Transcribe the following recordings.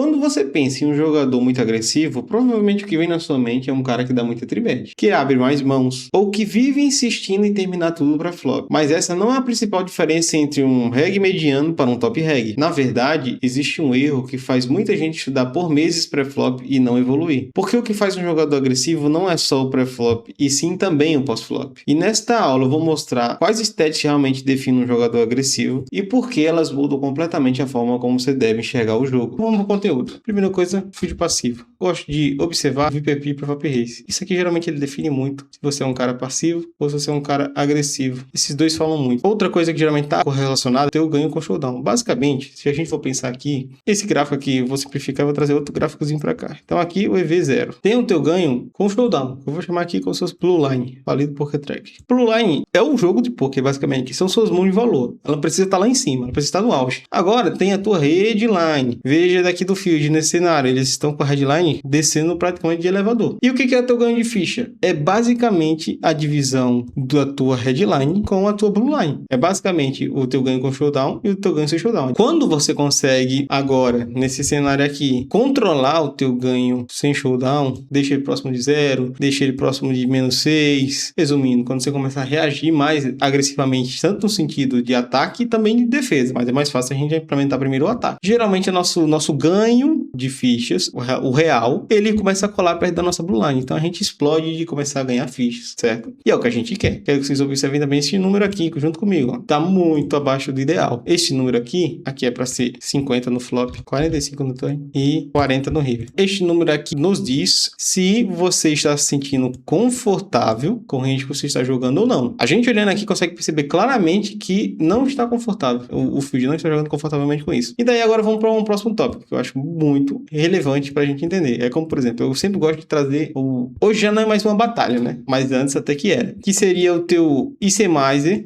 Quando você pensa em um jogador muito agressivo, provavelmente o que vem na sua mente é um cara que dá muita tribet, que abre mais mãos, ou que vive insistindo em terminar tudo para flop. Mas essa não é a principal diferença entre um reg mediano para um top reg. Na verdade, existe um erro que faz muita gente estudar por meses pré-flop e não evoluir. Porque o que faz um jogador agressivo não é só o pré-flop, e sim também o pós-flop. E nesta aula eu vou mostrar quais stats realmente definem um jogador agressivo e por que elas mudam completamente a forma como você deve enxergar o jogo. Vamos pro conteúdo. Primeira coisa, field passivo. Gosto de observar VPP para flop race. Isso aqui geralmente ele define muito se você é um cara passivo ou se você é um cara agressivo. Esses dois falam muito. Outra coisa que geralmente está correlacionada é o teu ganho com showdown. Basicamente, se a gente for pensar aqui, esse gráfico aqui, eu vou simplificar, vou trazer outro gráficozinho para cá. Então aqui o EV0. Tem o teu ganho com showdown. Eu vou chamar aqui como seus Blue Line, válido Poker Track. Blue Line é um jogo de poker, basicamente, que são suas mãos de valor. Ela precisa estar lá em cima, ela precisa estar no auge. Agora tem a tua headline. Veja daqui do field nesse cenário, eles estão com a headline descendo praticamente de elevador. E o que é teu ganho de ficha? É basicamente a divisão da tua headline com a tua blue line. É basicamente o teu ganho com showdown e o teu ganho sem showdown. Quando você consegue agora, nesse cenário aqui, controlar o teu ganho sem showdown, deixa ele próximo de 0, deixa ele próximo de -6. Resumindo, quando você começar a reagir mais agressivamente, tanto no sentido de ataque e também de defesa, mas é mais fácil a gente implementar primeiro o ataque. Geralmente é nosso ganho de fichas, o real, ele começa a colar perto da nossa blue line. Então a gente explode de começar a ganhar fichas, certo? E é o que a gente quer. Quero que vocês observem também esse número aqui junto comigo. Ó. Tá muito abaixo do ideal. Este número aqui é para ser 50 no flop, 45 no turn e 40 no river. Este número aqui nos diz se você está se sentindo confortável com o range que você está jogando ou não. A gente olhando aqui consegue perceber claramente que não está confortável. O field não está jogando confortavelmente com isso. E daí agora vamos para um próximo tópico que eu acho muito relevante para a gente entender. É como, por exemplo, eu sempre gosto de trazer hoje já não é mais uma batalha, né? Mas antes até que era. Que seria o teu IC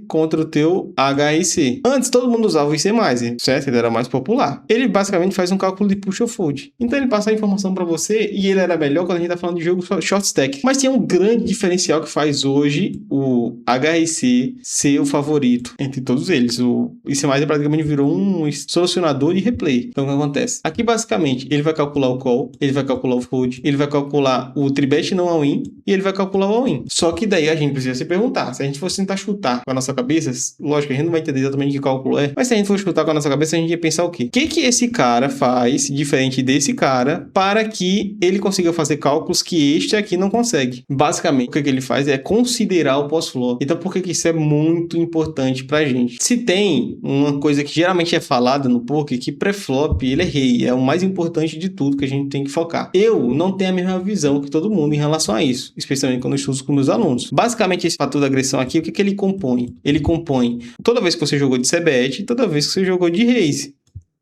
contra o teu HIC. Antes todo mundo usava o IC+, certo? Ele era mais popular. Ele basicamente faz um cálculo de push ou fold. Então ele passa a informação para você e ele era melhor quando a gente tá falando de jogo short stack. Mas tem um grande diferencial que faz hoje o HIC ser o favorito entre todos eles. O IC+, praticamente virou um solucionador de replay. Então o que acontece? Aqui basicamente ele vai calcular o call, ele vai calcular o fold, ele vai calcular o tribet não all-in e ele vai calcular o all-in. Só que daí a gente precisa se perguntar, se a gente fosse tentar chutar com a nossa cabeça, lógico que a gente não vai entender exatamente que cálculo é, mas se a gente for chutar com a nossa cabeça, a gente ia pensar o quê? O que esse cara faz diferente desse cara para que ele consiga fazer cálculos que este aqui não consegue? Basicamente, o que ele faz é considerar o pós-flop. Então, por que isso é muito importante pra gente? Se tem uma coisa que geralmente é falada no poker, que pré-flop, ele é rei, é o mais importante de tudo que a gente tem que focar. Eu não tenho a mesma visão que todo mundo em relação a isso, especialmente quando eu estudo com meus alunos. Basicamente, esse fator da agressão aqui, o que ele compõe? Ele compõe toda vez que você jogou de C-bet, toda vez que você jogou de raise.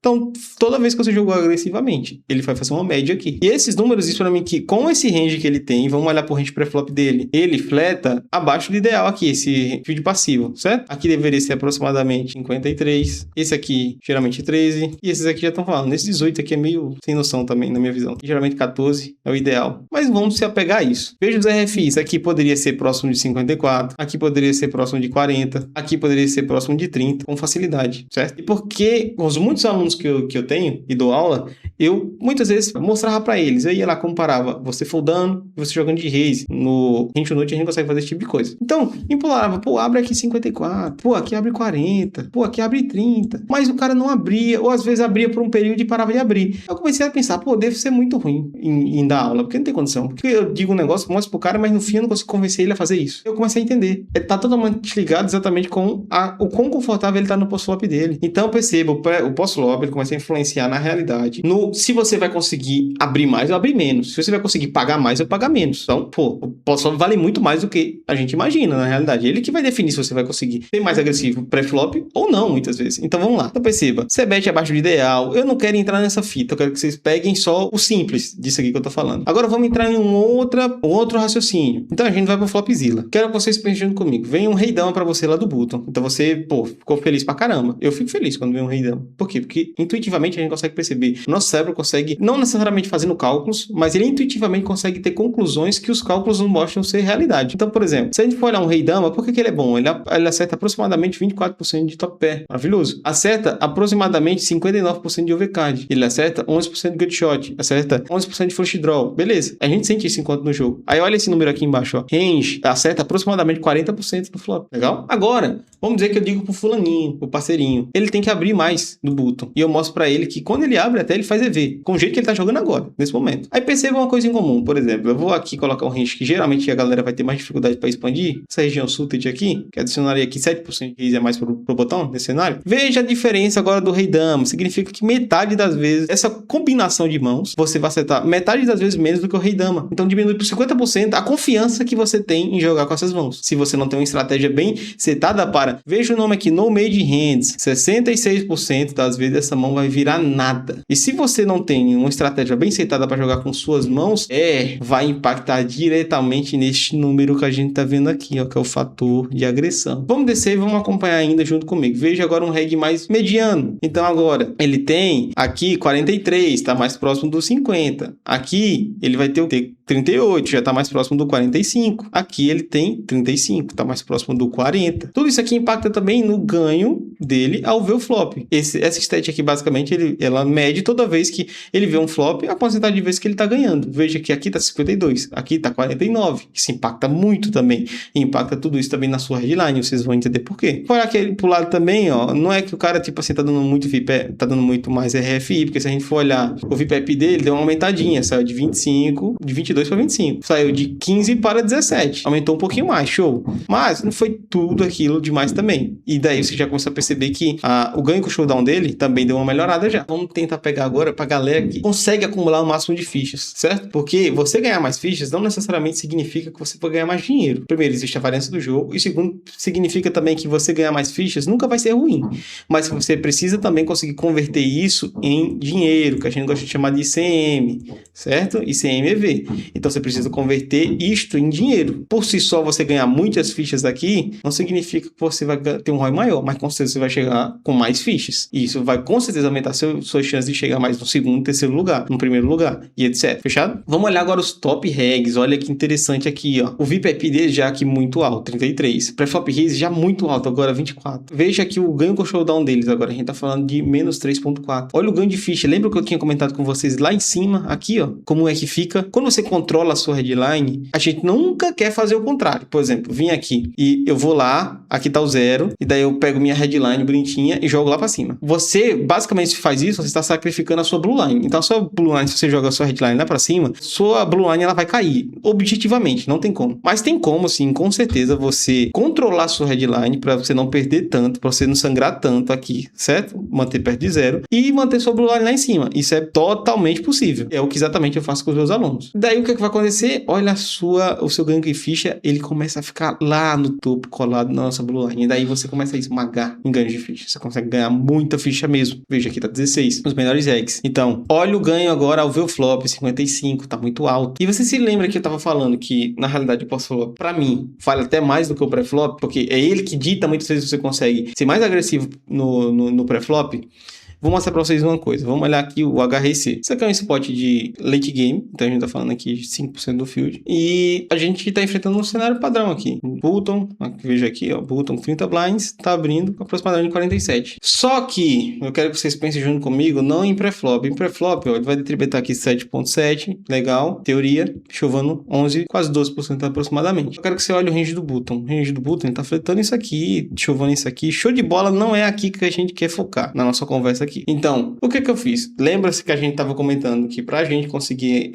Então, toda vez que você jogou agressivamente, ele vai fazer uma média aqui. E esses números dizem para mim que, com esse range que ele tem, vamos olhar pro range pré-flop dele, ele fleta abaixo do ideal aqui, esse field passivo, certo? Aqui deveria ser aproximadamente 53, esse aqui, geralmente 13, e esses aqui já estão falando. Esse 18 aqui é meio sem noção também, na minha visão. Geralmente 14 é o ideal. Mas vamos se apegar a isso. Veja os RFIs, aqui poderia ser próximo de 54, aqui poderia ser próximo de 40, aqui poderia ser próximo de 30, com facilidade, certo? E porque os muitos alunos que eu tenho e dou aula, eu muitas vezes mostrava para eles, eu ia lá, comparava você foldando e você jogando de raise. No Range Note a gente consegue fazer esse tipo de coisa. Então, implorava, pô, abre aqui 54, pô, aqui abre 40, pô, aqui abre 30, mas o cara não abria, ou às vezes abria por um período e parava de abrir. Eu comecei a pensar, pô, deve ser muito ruim em dar aula, porque não tem condição. Porque eu digo um negócio, mostro pro cara, mas no fim eu não consigo convencer ele a fazer isso. Eu comecei a entender. Tá totalmente ligado exatamente com o quão confortável ele tá no post-flop dele. Então, perceba, o post-flop ele começa a influenciar na realidade. Se você vai conseguir abrir mais ou abrir menos. Se você vai conseguir pagar mais ou pagar menos. Então, pô, o post-flop vale muito mais do que a gente imagina, na realidade. Ele que vai definir se você vai conseguir ser mais agressivo pré-flop ou não, muitas vezes. Então, vamos lá. Então, perceba. C-bet abaixo do ideal. Eu não quero entrar nessa fita. Eu quero que vocês peguem só o simples disso aqui que eu tô falando. Agora, vamos entrar em um outro raciocínio. Então, a gente vai pro Flopzilla. Quero que vocês pensem junto comigo. Vem um rei dama pra você lá do bottom. Então, você, pô, ficou feliz pra caramba. Eu fico feliz quando vem um rei dama. Por quê? Porque porque intuitivamente a gente consegue perceber. O nosso cérebro consegue, não necessariamente fazendo cálculos, mas ele intuitivamente consegue ter conclusões que os cálculos não mostram ser realidade. Então, por exemplo, se a gente for olhar um rei dama, por que ele é bom? Ele acerta aproximadamente 24% de top pair. Maravilhoso. Acerta aproximadamente 59% de overcard. Ele acerta 11% de good shot. Acerta 11% de flush draw. Beleza. A gente sente isso enquanto no jogo. Aí olha esse número aqui embaixo, ó. Range acerta aproximadamente 40% no flop. Legal? Agora, vamos dizer que eu digo pro fulaninho, pro parceirinho, ele tem que abrir mais do button. E eu mostro pra ele que quando ele abre, até ele faz EV. Com o jeito que ele tá jogando agora, nesse momento. Aí perceba uma coisa em comum. Por exemplo, eu vou aqui colocar um range que geralmente a galera vai ter mais dificuldade pra expandir. Essa região suited aqui, que adicionaria aqui 7% de raise a mais pro botão nesse cenário. Veja a diferença agora do rei dama. Significa que metade das vezes, essa combinação de mãos, você vai acertar metade das vezes menos do que o rei dama. Então diminui por 50% a confiança que você tem em jogar com essas mãos. Se você não tem uma estratégia bem setada para... Veja o nome aqui, no made hands. 66% das vezes essa mão vai virar nada. E se você não tem uma estratégia bem setada para jogar com suas mãos, vai impactar diretamente neste número que a gente tá vendo aqui, ó, que é o fator de agressão. Vamos descer e vamos acompanhar ainda junto comigo. Veja agora um reg mais mediano. Então agora, ele tem aqui 43, tá mais próximo do 50. Aqui, ele vai ter 38, já tá mais próximo do 45. Aqui ele tem 35, tá mais próximo do 40. Tudo isso aqui impacta também no ganho dele ao ver o flop. Essa stat aqui, basicamente, ela mede toda vez que ele vê um flop, a quantidade de vezes que ele tá ganhando. Veja que aqui tá 52, aqui tá 49. Isso impacta muito também. E impacta tudo isso também na sua headline, vocês vão entender por quê. Olha aqui pro lado também, ó, não é que o cara, tipo assim, tá dando muito VPEP, tá dando muito mais RFI, porque se a gente for olhar o VPEP dele, deu uma aumentadinha, saiu de 22 para 25. Saiu de 15 para 17. Aumentou um pouquinho mais, show. Mas não foi tudo aquilo demais também. E daí você já começa a perceber que o ganho com o showdown dele também deu uma melhorada já. Vamos tentar pegar agora pra galera que consegue acumular o máximo de fichas, certo? Porque você ganhar mais fichas não necessariamente significa que você vai ganhar mais dinheiro. Primeiro, existe a variância do jogo. E segundo, significa também que você ganhar mais fichas nunca vai ser ruim. Mas você precisa também conseguir converter isso em dinheiro, que a gente gosta de chamar de ICM, certo? ICM-EV. Então você precisa converter isto em dinheiro. Por si só, você ganhar muitas fichas aqui, não significa que você vai ter um ROI maior, mas com certeza você vai chegar com mais fichas. E isso vai com certeza aumentar suas chances de chegar mais no segundo, terceiro lugar, no primeiro lugar, e etc. Fechado? Vamos olhar agora os top regs. Olha que interessante aqui, ó. O VPEP dele já aqui muito alto, 33. Pré-flop raise já muito alto, agora 24. Veja aqui o ganho com o showdown deles. Agora a gente tá falando de menos 3.4. Olha o ganho de ficha. Lembra que eu tinha comentado com vocês lá em cima, aqui, ó, como é que fica? Quando você controla a sua headline, a gente nunca quer fazer o contrário. Por exemplo, vim aqui e eu vou lá, aqui tá o 0, e daí eu pego minha headline bonitinha e jogo lá pra cima. Você, basicamente, se faz isso, você está sacrificando a sua blue line. Então, a sua blue line, se você joga a sua headline lá pra cima, sua blue line, ela vai cair. Objetivamente, não tem como. Mas tem como, sim, com certeza, você controlar a sua headline pra você não perder tanto, pra você não sangrar tanto aqui, certo? Manter perto de 0 e manter sua blue line lá em cima. Isso é totalmente possível. É o que exatamente eu faço com os meus alunos. Daí, o que vai acontecer? Olha o seu ganho de ficha, ele começa a ficar lá no topo, colado na nossa blue line. E daí você começa a esmagar em ganho de ficha. Você consegue ganhar muita ficha mesmo. Veja, aqui tá 16, os melhores eggs. Então, olha o ganho agora ao ver o flop, 55, tá muito alto. E você se lembra que eu tava falando que, na realidade, o pós-flop, pra mim, vale até mais do que o pré-flop, porque é ele que dita muitas vezes você consegue ser mais agressivo no pré-flop. Vou mostrar para vocês uma coisa. Vamos olhar aqui o HRC. Isso aqui é um spot de late game. Então a gente tá falando aqui de 5% do field. E a gente tá enfrentando um cenário padrão aqui. Button, veja aqui, ó. Button 30 blinds. Tá abrindo aproximadamente 47. Só que eu quero que vocês pensem junto comigo, não em pré-flop. Em pré-flop, ó, ele vai detributar aqui 7.7. Legal. Teoria. Chovando 11, quase 12% aproximadamente. Eu quero que você olhe o range do Button. O range do Button, ele tá fletando isso aqui, chovando isso aqui. Show de bola, não é aqui que a gente quer focar na nossa conversa aqui. Então, o que eu fiz? Lembra-se que a gente estava comentando que para a gente conseguir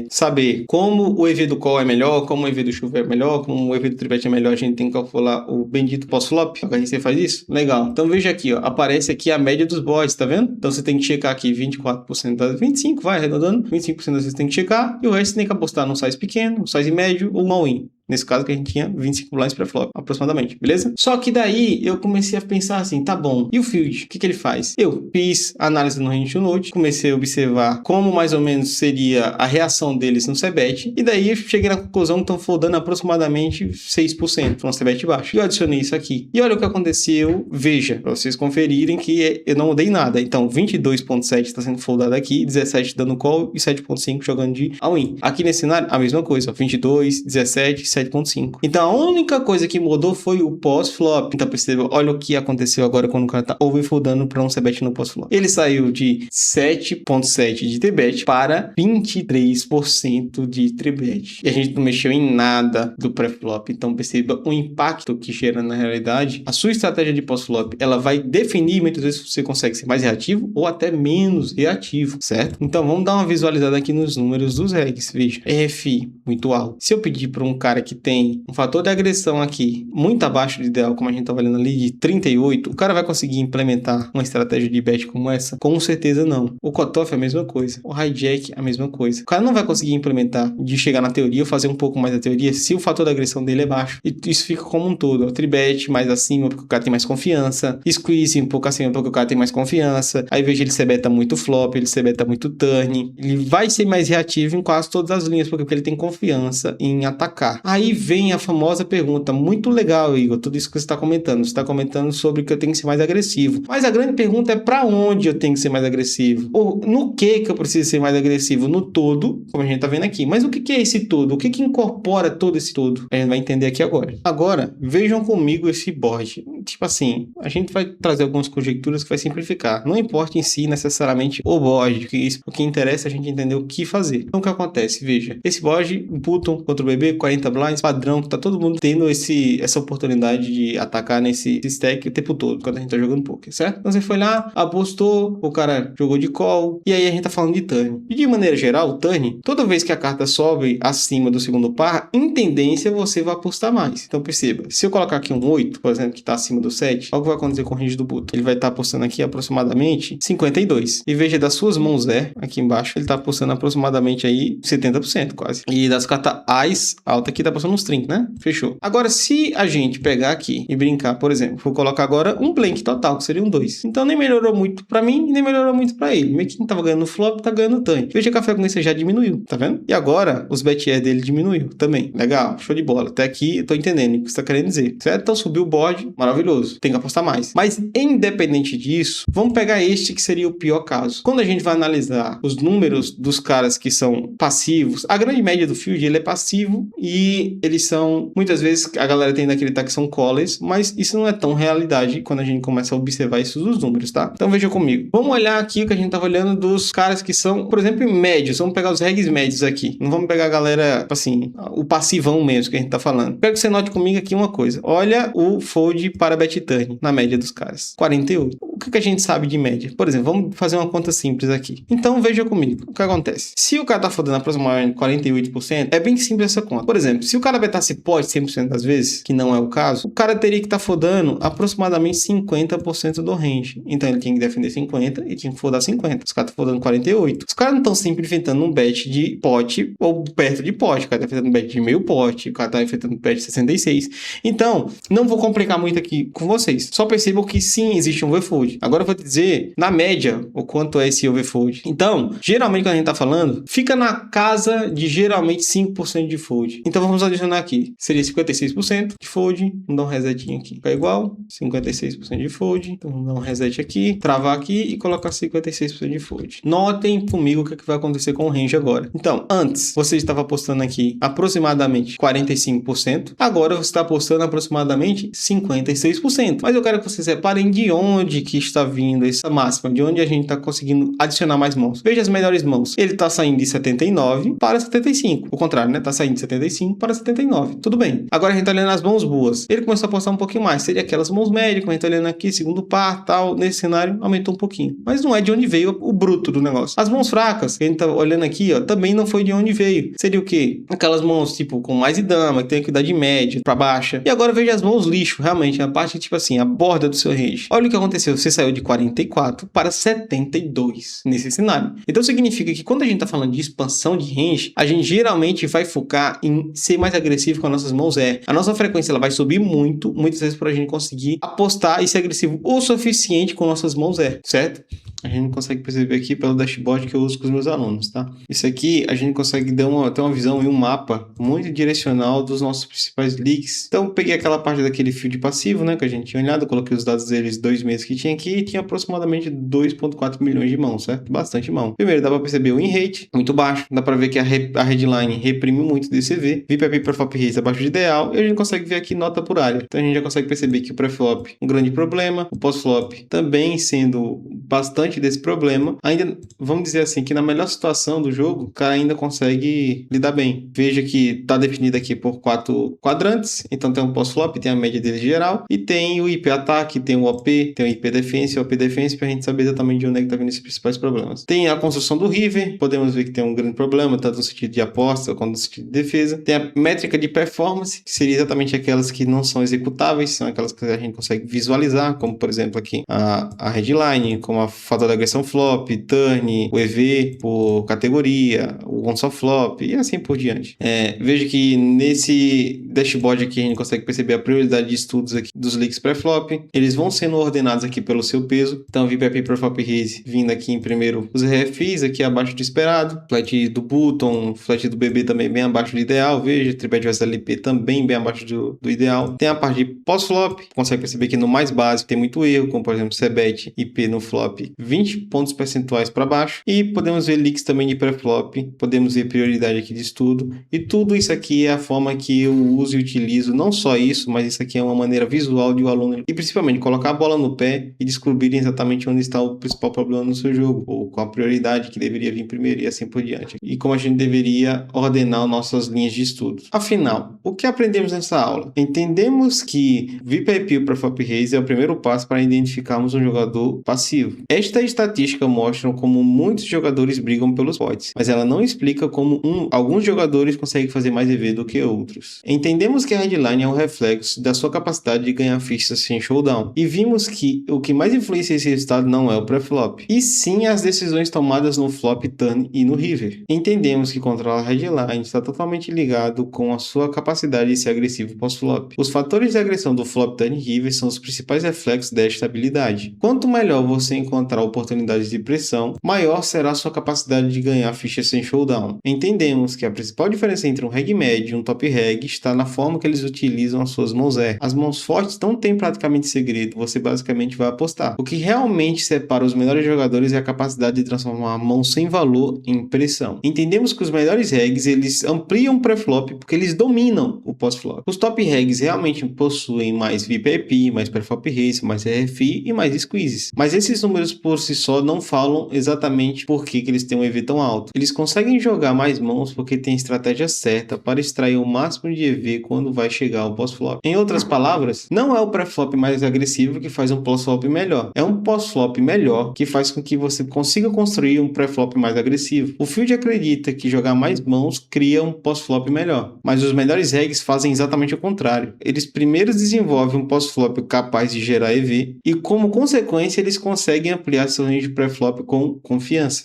saber como o EV do call é melhor, como o EV do chuva é melhor, como o EV do tribet é melhor, a gente tem que calcular o bendito pós-flop. A RC faz isso? Legal. Então veja aqui, ó, aparece aqui a média dos bots, tá vendo? Então você tem que checar aqui 24% das 25%, vai arredondando, 25% das vezes tem que checar, e o resto você tem que apostar num size pequeno, um size médio ou um all-in. Nesse caso que a gente tinha 25 blinds pré-flop, aproximadamente, beleza? Só que daí eu comecei a pensar assim, tá bom, e o field? O que ele faz? Eu fiz análise no Range to Note, comecei a observar como mais ou menos seria a reação deles no CBET, e daí eu cheguei na conclusão que estão foldando aproximadamente 6%, um CBET baixo. E eu adicionei isso aqui. E olha o que aconteceu, veja, para vocês conferirem que eu não mudei nada. Então, 22.7 está sendo foldado aqui, 17 dando call e 7.5 jogando de all-in. Aqui nesse cenário, a mesma coisa, 22, 17, 7.5. Então, a única coisa que mudou foi o pós-flop. Então, perceba, olha o que aconteceu agora quando o cara tá overfoldando para um CBET no pós-flop. Ele saiu de 7.7 de TBET para 23% de TBET. E a gente não mexeu em nada do pré-flop. Então, perceba o impacto que gera na realidade. A sua estratégia de pós-flop, ela vai definir muitas vezes se você consegue ser mais reativo ou até menos reativo, certo? Então, vamos dar uma visualizada aqui nos números dos regs. Veja, RFI muito alto. Se eu pedir para um cara que tem um fator de agressão aqui muito abaixo do ideal, como a gente tá valendo ali, de 38, o cara vai conseguir implementar uma estratégia de bet como essa? Com certeza não. O cutoff é a mesma coisa. O hijack é a mesma coisa. O cara não vai conseguir implementar de chegar na teoria ou fazer um pouco mais da teoria se o fator da agressão dele é baixo. E isso fica como um todo. O tribet mais acima porque o cara tem mais confiança. Squeeze um pouco acima porque o cara tem mais confiança. Aí veja ele sebeta muito flop, ele sebeta muito turn. Ele vai ser mais reativo em quase todas as linhas porque ele tem confiança em atacar. Aí vem a famosa pergunta, muito legal, Igor, tudo isso que você está comentando. Você está comentando sobre que eu tenho que ser mais agressivo. Mas a grande pergunta é para onde eu tenho que ser mais agressivo? Ou no que eu preciso ser mais agressivo? No todo, como a gente está vendo aqui. Mas o que é esse todo? O que incorpora todo esse todo? A gente vai entender aqui agora. Agora, vejam comigo esse board. Tipo assim, a gente vai trazer algumas conjecturas que vai simplificar. Não importa em si necessariamente o board, o que interessa é a gente entender o que fazer. Então o que acontece? Veja, esse board, button contra o BB, 40 blinds, padrão, tá todo mundo tendo essa oportunidade de atacar nesse stack o tempo todo, quando a gente tá jogando poker, certo? Então você foi lá, apostou, o cara jogou de call, e aí a gente tá falando de turn. E de maneira geral, o turn, toda vez que a carta sobe acima do segundo par, em tendência você vai apostar mais. Então perceba, se eu colocar aqui um 8, por exemplo, que tá acima do 7, olha o que vai acontecer com o range do button. Ele vai estar apostando aqui aproximadamente 52. E veja, das suas mãos aqui embaixo, ele tá apostando aproximadamente aí 70% quase. E das cartas Ais, alta aqui, tá apostando uns 30, né? Fechou. Agora, se a gente pegar aqui e brincar, por exemplo, vou colocar agora um blank total, que seria um 2. Então nem melhorou muito pra mim, nem melhorou muito pra ele. Meio que não tava ganhando flop, tá ganhando tanque. Veja que a frequência já diminuiu, tá vendo? E agora, os bet air dele diminuiu também. Legal, show de bola. Até aqui, eu tô entendendo o que você tá querendo dizer, certo? Então subiu o board, maravilhoso. Tem que apostar mais. Mas, independente disso, vamos pegar este que seria o pior caso. Quando a gente vai analisar os números dos caras que são passivos, a grande média do field, ele é passivo e eles são, muitas vezes, a galera tem daquele tá que são callers, mas isso não é tão realidade quando a gente começa a observar isso dos números, tá? Então veja comigo. Vamos olhar aqui o que a gente tava olhando dos caras que são, por exemplo, médios. Vamos pegar os regs médios aqui. Não vamos pegar a galera, assim, o passivão mesmo que a gente tá falando. Quero que você note comigo aqui uma coisa. Olha o fold para bet turn na média dos caras. 48. O que a gente sabe de média? Por exemplo, vamos fazer uma conta simples aqui. Então veja comigo. O que acontece? Se o cara tá foldando aproximadamente 48%, é bem simples essa conta. Por exemplo, se o cara betasse pot 100% das vezes, que não é o caso, o cara teria que estar foldando aproximadamente 50% do range. Então ele tinha que defender 50 e tinha que foldar 50. Os caras estão foldando 48. Os caras não estão sempre enfrentando um bet de pot ou perto de pot. O cara tá enfrentando um bet de meio pot. O cara tá enfrentando um bet de 66. Então, não vou complicar muito aqui com vocês. Só percebam que sim, existe um overfold. Agora eu vou te dizer, na média, o quanto é esse overfold. Então, geralmente quando a gente tá falando, fica na casa de geralmente 5% de fold. Então vamos adicionar aqui. Seria 56% de fold. Vamos dar um resetinho aqui. Fica igual. 56% de fold. Então vamos dar um reset aqui. Travar aqui e colocar 56% de fold. Notem comigo o que vai acontecer com o range agora. Então, antes você estava apostando aqui aproximadamente 45%. Agora você está apostando aproximadamente 56%. Mas eu quero que vocês separem de onde que está vindo essa máxima. De onde a gente está conseguindo adicionar mais mãos. Veja as melhores mãos. Ele está saindo de 79 para 75. O contrário, né? Tá saindo de 75 para 79. Tudo bem. Agora a gente tá olhando as mãos boas. Ele começou a apostar um pouquinho mais. Seria aquelas mãos médias, como a gente tá olhando aqui, segundo par, tal. Nesse cenário, aumentou um pouquinho. Mas não é de onde veio o bruto do negócio. As mãos fracas, que a gente tá olhando aqui, ó, também não foi de onde veio. Seria o quê? Aquelas mãos, tipo, com mais de dama, que tem que dar de média pra baixa. E agora veja as mãos lixo, realmente, a parte, tipo assim, a borda do seu range. Olha o que aconteceu. você saiu de 44 para 72 nesse cenário. Então significa que quando a gente está falando de expansão de range, a gente geralmente vai focar em ser mais agressivo com as nossas mãos R. A nossa frequência ela vai subir muitas vezes para a gente conseguir apostar e ser agressivo o suficiente com nossas mãos R, certo? A gente consegue perceber aqui pelo dashboard que eu uso com os meus alunos, tá? Isso aqui a gente consegue ter uma visão e um mapa muito direcional dos nossos principais leaks. Então peguei aquela parte daquele field passivo, né, que a gente tinha olhado, coloquei os dados deles 2 meses que tinha aqui e tinha aproximadamente 2,4 milhões de mãos, certo? Bastante mão. Primeiro dá para perceber o win rate muito baixo, dá para ver que a headline reprime muito DCV, VPIP preflop rate abaixo de ideal e a gente consegue ver aqui nota por área. Então a gente já consegue perceber que o preflop um grande problema, o pós-flop também sendo bastante desse problema. Ainda, vamos dizer assim, que na melhor situação do jogo, o cara ainda consegue lidar bem. Veja que está definido aqui por 4 quadrantes, então tem um pós-flop, tem a média dele geral, e tem o IP ataque, tem o OP, tem o IP defense e o OP defense, para a gente saber exatamente de onde é que está vindo esses principais problemas. Tem a construção do river, podemos ver que tem um grande problema, tanto no sentido de aposta quanto no sentido de defesa. Tem a métrica de performance, que seria exatamente aquelas que não são executáveis, são aquelas que a gente consegue visualizar, como por exemplo aqui a headline, como a fator da agressão flop, turn, o EV por categoria, o once off flop e assim por diante. Veja que nesse dashboard aqui a gente consegue perceber a prioridade de estudos aqui dos leaks pré-flop. Eles vão sendo ordenados aqui pelo seu peso. Então, VPIP preflop raise vindo aqui em primeiro os RFIs aqui abaixo do esperado, flat do button, flat do BB também bem abaixo do ideal. Veja, tribet vs LP também bem abaixo do ideal. Tem a parte de pós-flop, consegue perceber que no mais básico tem muito erro, como por exemplo CBET IP no flop 20 pontos percentuais para baixo. E podemos ver leaks também de pré-flop, podemos ver prioridade aqui de estudo. E tudo isso aqui é a forma que eu uso e utilizo, não só isso, mas isso aqui é uma maneira visual de o aluno, e principalmente colocar a bola no pé e descobrir exatamente onde está o principal problema no seu jogo, ou com a prioridade que deveria vir primeiro e assim por diante. E como a gente deveria ordenar nossas linhas de estudo. Afinal, o que aprendemos nessa aula? Entendemos que VPIP preflop raise é o primeiro passo para identificarmos um jogador passivo. Esta estatística mostra como muitos jogadores brigam pelos pots, mas ela não explica como alguns jogadores conseguem fazer mais EV do que outros. Entendemos que a headline é um reflexo da sua capacidade de ganhar fichas sem showdown, e vimos que o que mais influencia esse resultado não é o pré-flop, e sim as decisões tomadas no flop, turn e no river. Entendemos que controlar a headline está totalmente ligado com a sua capacidade de ser agressivo pós-flop. Os fatores de agressão do flop, turn e river são os principais reflexos desta habilidade. Quanto melhor você encontrar oportunidades de pressão, maior será a sua capacidade de ganhar fichas sem showdown. Entendemos que a principal diferença entre um reg médio e um top reg está na forma que eles utilizam as suas mãos R. As mãos fortes não têm praticamente segredo, você basicamente vai apostar. O que realmente separa os melhores jogadores é a capacidade de transformar a mão sem valor em pressão. Entendemos que os melhores regs eles ampliam o pré-flop porque eles dominam o pós-flop. Os top regs realmente possuem mais VPIP, mais preflop raise, mais RFI e mais squeezes. Mas esses números por si só não falam exatamente por que eles têm um EV tão alto. Eles conseguem jogar mais mãos porque tem a estratégia certa para extrair o máximo de EV quando vai chegar ao pós-flop. Em outras palavras, não é o pré-flop mais agressivo que faz um pós-flop melhor. É um pós-flop melhor que faz com que você consiga construir um pré-flop mais agressivo. O field acredita que jogar mais mãos cria um pós-flop melhor, mas os melhores regs fazem exatamente o contrário. Eles primeiro desenvolvem um pós-flop capaz de gerar EV e, como consequência, eles conseguem ampliar seu range de pré-flop com confiança.